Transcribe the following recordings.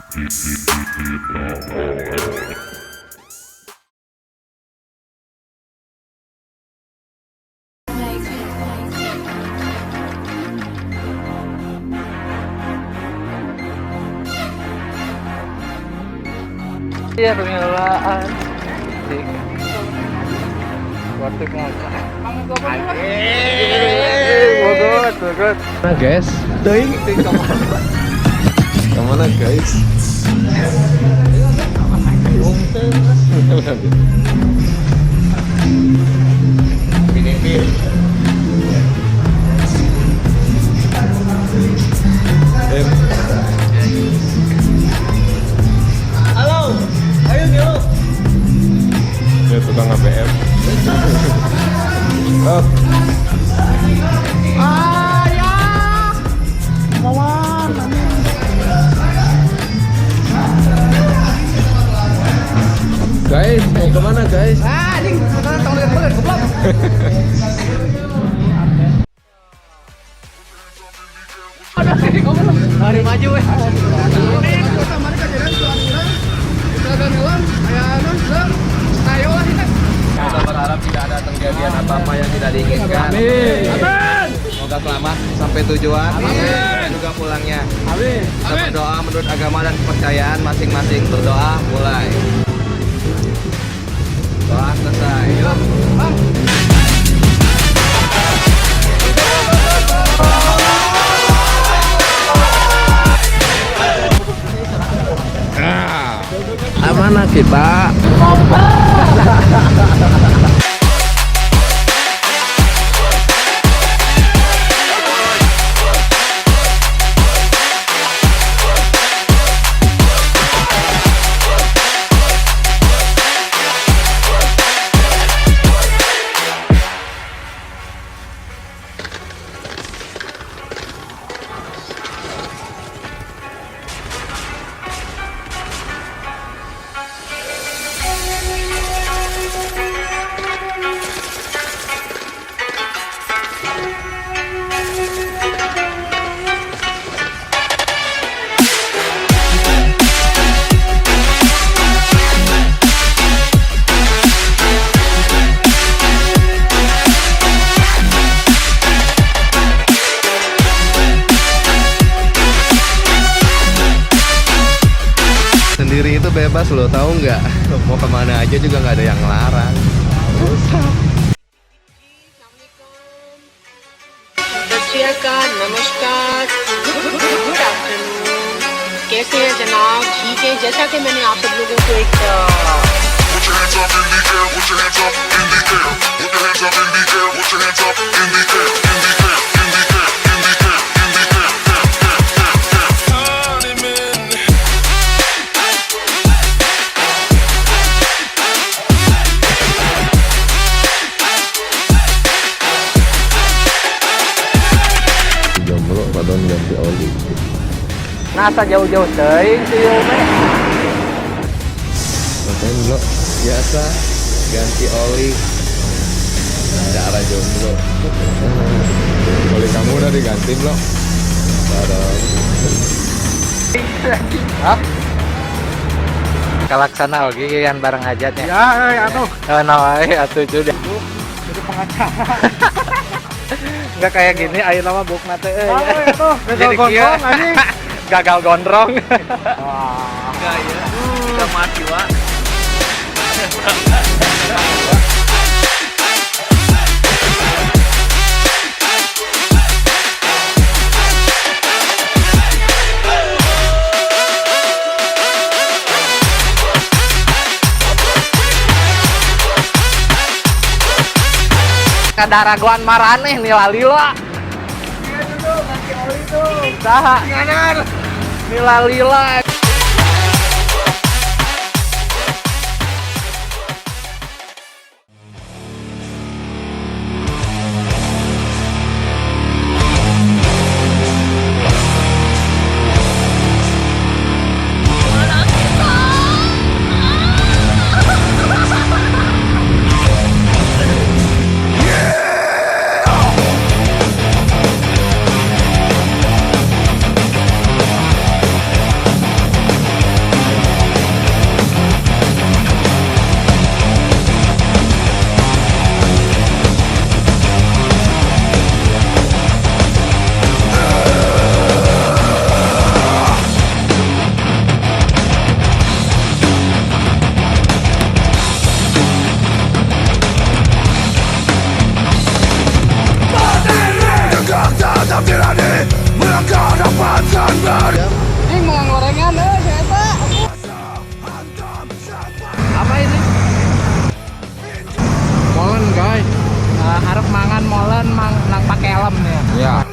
Iya, pengelolaan. Waktu ngocak. Bagus. Nah guys, Teuing kemana guys? Halo, ayo yuk. Ya tukang ABM. Oh. Guys, mau kemana guys? Anjing, sekarang tahun yang bener, goblok. Mari maju weh. Kita berharap tidak ada kejadian apa-apa yang tidak diinginkan. Amin. Semoga selamat sampai tujuan. Dan juga pulangnya. Kita berdoa menurut agama dan kepercayaan masing-masing. Berdoa mulai. Doa selesai. Yuk. Amanah kita. Sendiri itu bebas lo, tahu nggak? Mau kemana aja juga nggak ada yang ngelarang. नमस्कार good afternoon कैसे हैं जनाब? ठीक है, जैसा कि मैंने आप सब लोगों को एक Jomblo padahal ganti oli. Nasa jauh-jauh teuing teu meh. Ngapain lo? Biasa ganti oli. Cara jomblo. Oli kamu udah diganti belum? Belum. Hah? Kalaksana oge kan bareng hajatnya. Ya, atuh. Atuh sudah. Jadi pengacara. Enggak kayak gini, ayo nama bukna teh. Atuh, Jadi gagal kieu. gondrong anjing. Gagal gondrong. Wah. Enggak ya. Udah mati, Wak. Kadaraguan maraneh nilalila. Iya tuh, ganti oli tuh. Saha? Nganar. Nilalila. Ini mau gorengan siapa? Apa ini? Molen guys. Harap mangan molen nang pakai helm nih. Ya.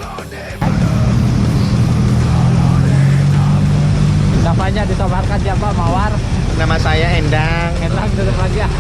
Namanya ditobarkan siapa? Mawar. Nama saya Endang. Enak tutup aja.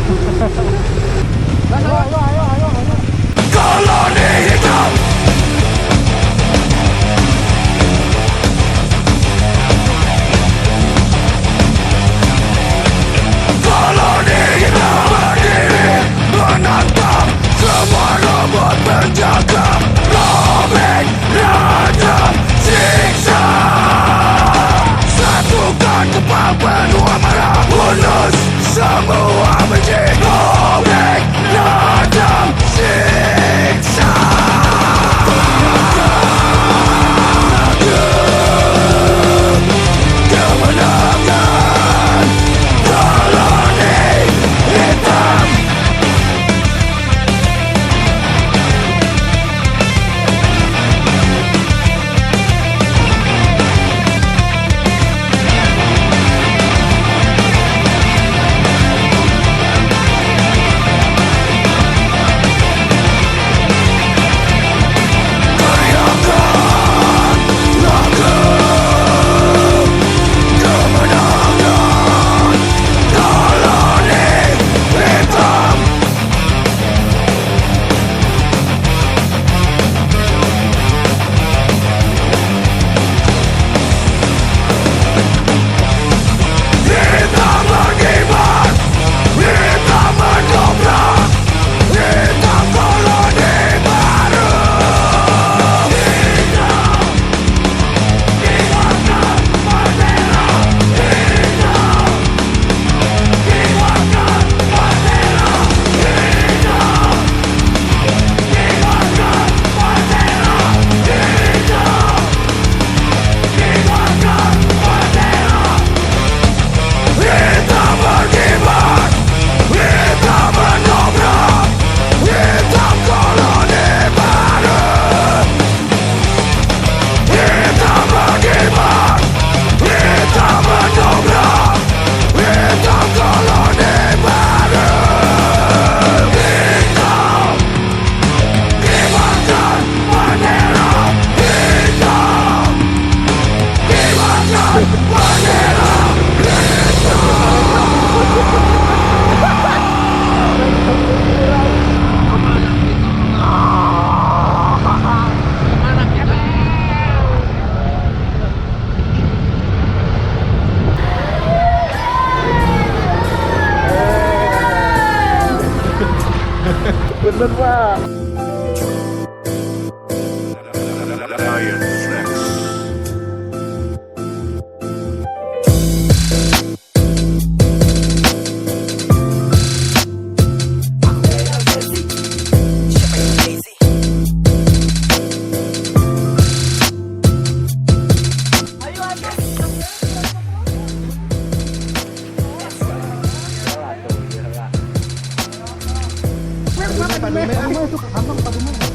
Bener pak.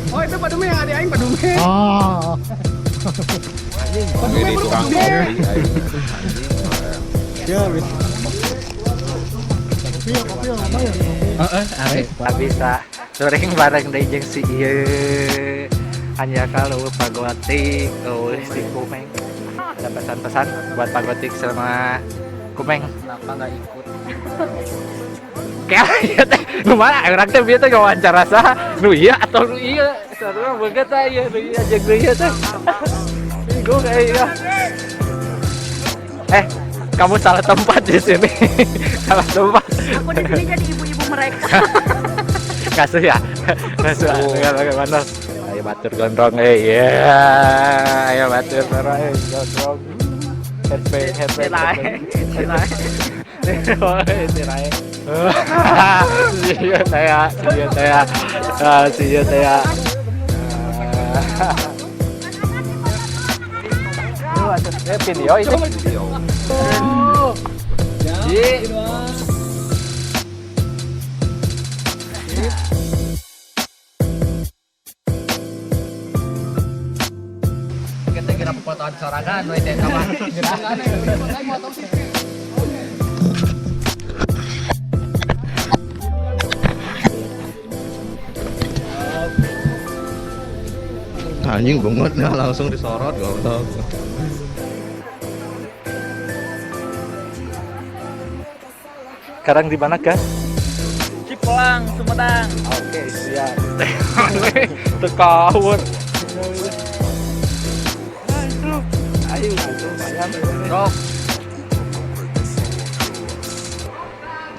Oh itu Pak Dume yang adik aing Pak Dume. Oh. Ini tukang kopi. Ya, kopi apa ya? Arek bisa sering bareng deui jeung si ieu. Hanya kalau Pak Gotik, si Kumeng. Ada pesan-pesan buat Pak Gotik sama Kumeng. Kenapa nggak ikut? Kayak ieu teh nu mana urang teh bieu teh wawancara saha? Nu ieu atau nu ieu? Sarua beungeut tah ieu nu ieu jeung nu ieu teh. Bingung kayak kamu salah tempat di sini. Salah tempat. Aku di sini jadi ibu-ibu mereka. Kasuh ya. Kasuh. Bagaimana? Ayo batur gondrong iya. Ayo batur gondrong. Headband. Silai. Siya saya. Video itu. Kita kira fotoan sorangan we teh kapan. Anjing banget ya, langsung disorot goblok. Sekarang di mana, Gas? Cipelang, Sumedang. Oke, siap. Tekawur. Ayo, ayam. Rok.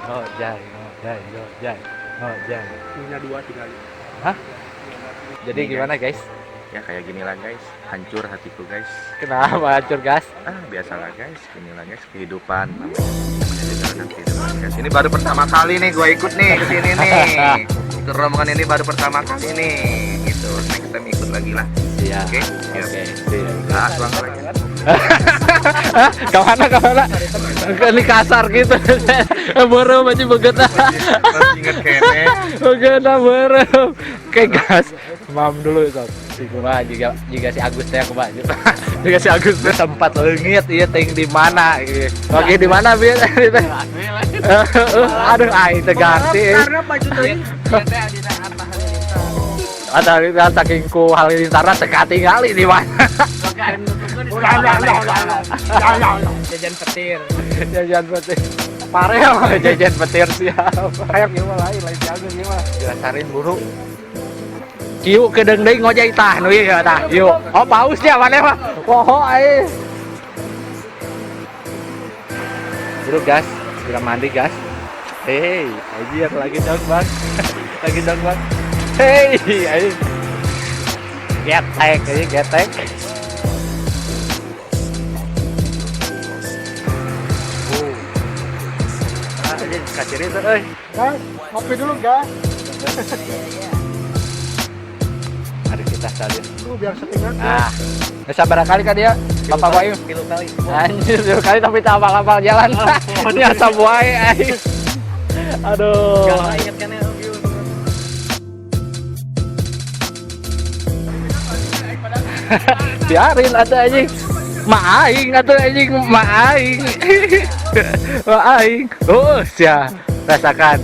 Oh, jai. Punya 2-3 kali. Hah? Jadi gimana, guys? Ya kayak gini lah guys, hancur hatiku guys. Kenapa hancur, Gas? Biasalah guys, inilah guys kehidupan. Namanya jalanan kehidupan guys. Ini baru pertama kali nih gue ikut nih ke sini nih. Ikut rombongan ini baru pertama kali nih. Gitu, next time ikut lagi lah. Iya. Oke. Nah, selangkah lagi. Kemana? Ini kasar gitu. Baru masih begitu. Masih inget kene. Begitu baru. Oke, Gas. Mam dulu sob. Si kumaha juga si Agus teh kumaha gitu. Juga si Agus teh tempat leungit ieu ting di mana gitu. Oke, di mana bieu teh? Aduh, ai teh ganti. Karena maju teuing. Ada saking ku halilintarna teu katingali di mana. Jajan petir. Jajan petir. Parel jajan petir siap. Hayang ieu mah lain si Agus ieu mah. Dirasarin buruk. Kieu kedeng deui ngojek tah nu ieu tah. Yuk. Oh, paus nya maneh mah. Poho ai. Dulu gas, segera mandi gas. Hei, aja lagi dong bang. Lagi dong bang. Hei, ai. Getek aja getek. Aja kaciri tuh euy. Gas, ngopi dulu gas. Mari kita salin. Tuh biar setengah. Ah, bisa berapa kali kan dia? Bapak Bayu? 10 kali. Anjir, 10 kali tapi tak hafal jalan. Ini asal buaya. Aduh. Gak inget kan ya view. Biarin ada anjing. Maaing atuh anjing, maaing. Maaing. Oh, sia. Rasakan.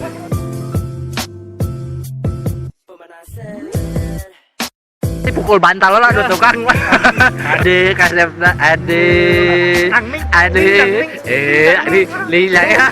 Pukul bantal lah do tukang. Ade kasepna ade. Ade lila ya.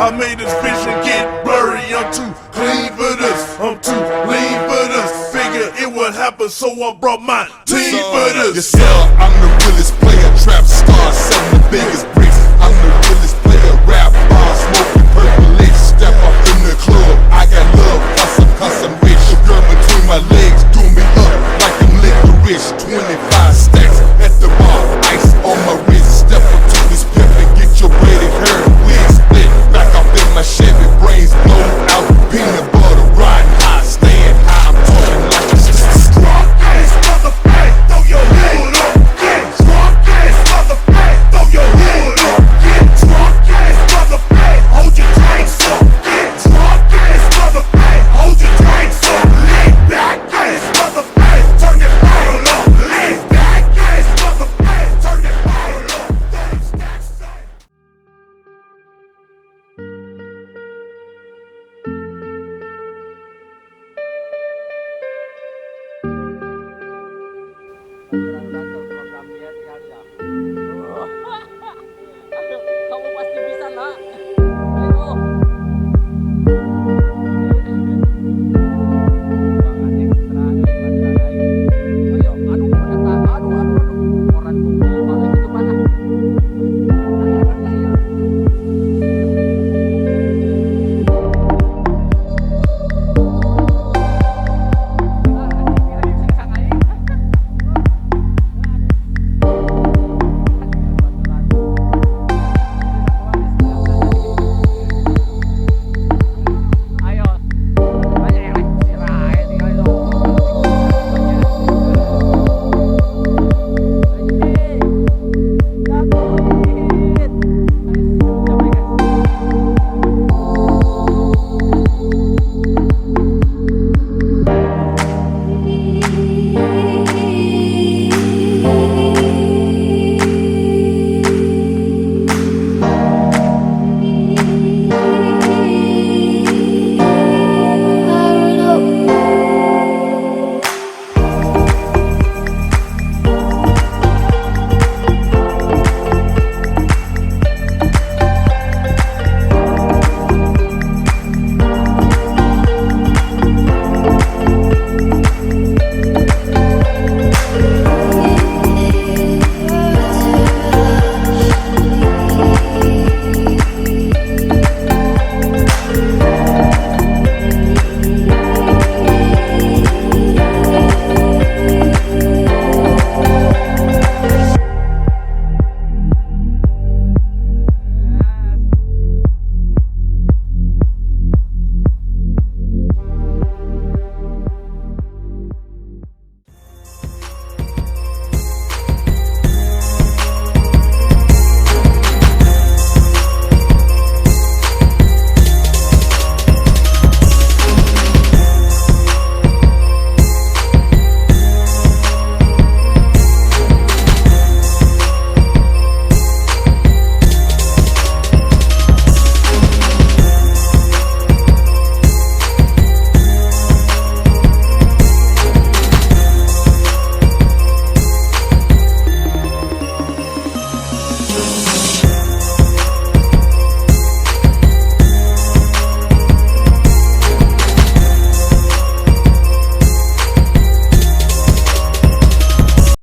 I made this vision get blurry. I'm too clean for this. I'm too lean for this. Figure it would happen, so I brought my team for this. Yourself, I'm the realest player, trap star, selling the biggest